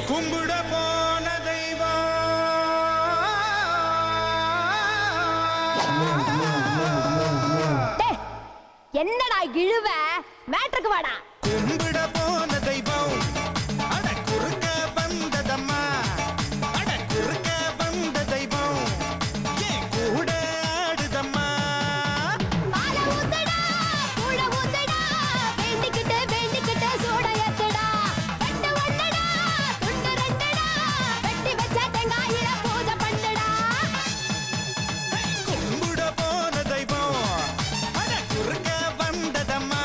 கும்பிட போன தெய்வம் என்னடா இழுவ மேட்ருக்கு வாடா கும்பிட போன தெய்வம் அட குறுக்க வந்ததம்மா அட குறுக்க வந்த தெய்வம் ஏன் கூட ஆடுதம்மா பால ஊத்துடா கூழ ஊத்துடா வேண்டிக்கிட்டு சூட ஏத்துடா வெட்டு ஒண்ணுடா துண்டு ரெண்டுடா வெட்டி வச்ச தேங்காயில பூஜை பண்ணுடா கும்பிட போன தெய்வம் அட குறுக்க வந்ததம்மா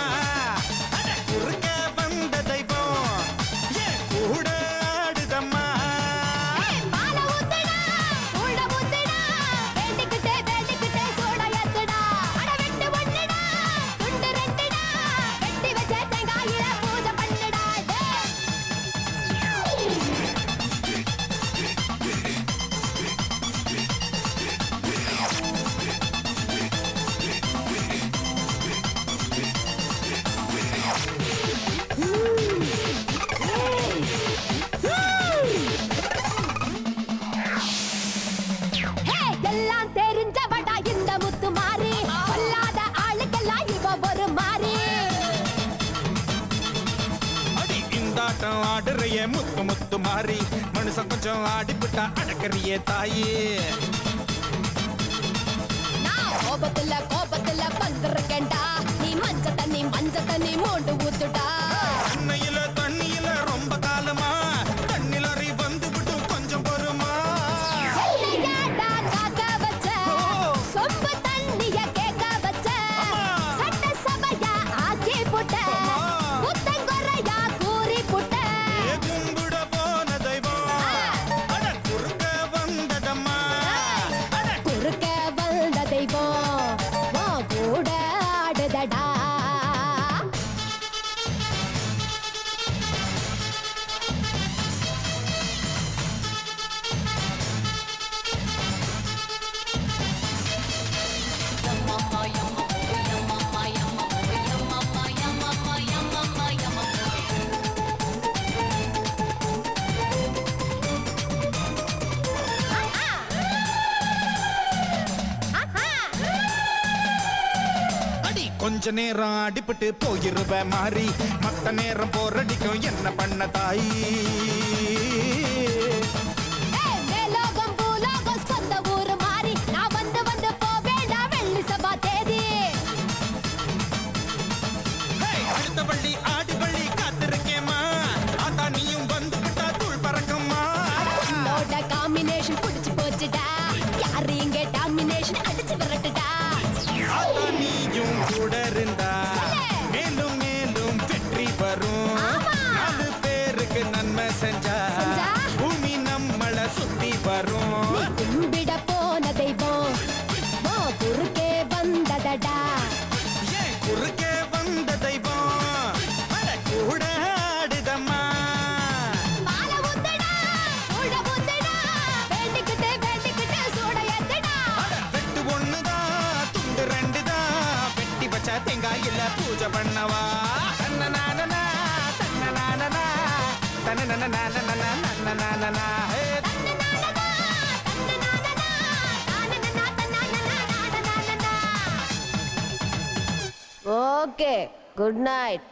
அட குறுக்க வந்த தெய்வம் ஏன் கூட ஆடுதம்மா பால ஊத்துடா கூழ ஊத்துடா வேண்டிக்கிட்டு சூட ஏத்துடா அட வெட்டு ஒண்ணுடா துண்டு ரெண்டுடா வெட்டி வச்ச தேங்காயில பூஜை பண்ணுடா எல்லாம் தெரிஞ்சவடா இந்த முத்து மாறி கொல்லாத ஆளுக்கெல்லாம் இவ ஒரு மாறி அடி இந்தாட்டம் ஆடுறைய முத்து முத்து மாறி மனுஷன் கொஞ்சம் ஆடிப்புட்டா அடக்கறியே தாயே நான் கோபத்துல வந்துருக்கேன்டா நீ மஞ்ச தண்ணி மோண்டு ஊத்துடா தண்ணியில ரொம்ப காலமா தண்ணிலறி வந்து விட்டு கொஞ்சம் பொறுமா என்னையாடா காக்க வச்ச சொம்பு தண்ணிய கேட்க வச்ச சட்ட சபையா ஆக்கி புட்ட புத்தங்குறையா கூறி புட்ட கும்பிட போன தெய்வம் அட குறுக்க வந்ததம்மா அட குறுக்க வந்த தெய்வம் உன் கூட ஆடுதடா அடி கொஞ்ச நேரம் அடிபட்டு போயிருவ மாறி மத்த நேரம் போரடிக்கும் என்ன பண்ண தாயி மேலோகம் பூலோகம் சொந்த ஊரு மாறி நான் வந்து போவேண்டா வெள்ளி சபா தேதி அடுத்த பள்ளி ஆடி பள்ளி காத்திருக்கேம்மா ஆத்தா நீயும் வந்து விட்டா தூள் பறக்கும்மா உன்னோட காம்பினேஷன் புடிச்சு போச்சுடா யாரு இங்க டாமினேஷன் அடிச்சு விரட்டுடா ஆத்தா நீயும் கூட இருந்தா மேலும் மேலும் வெற்றி வரும் ஆமா. 4 பேருக்கு நன்மை செஞ்சா செஞ்சா? பூமி நம்மள சுத்தி வரும் நீ கும்பிட போன தெய்வம் உன் குறுக்கே வந்ததடா ஏன் குறுக்கே வந்த தெய்வம் அட கூட ஆடுதம்மா பால ஊத்துடா கூழ ஊத்துடா வேண்டிக்கிட்டு சூட ஏத்துடா அட வெட்டு ஒண்ணுதான் துண்டு ரெண்டுதான் வெட்டி வச்ச தேங்காயில பூஜை பண்ணவா தன்னநானனா தன்னநானனா தன்னநானனா தன்னநானனா ஹே ஓகே குட் நைட்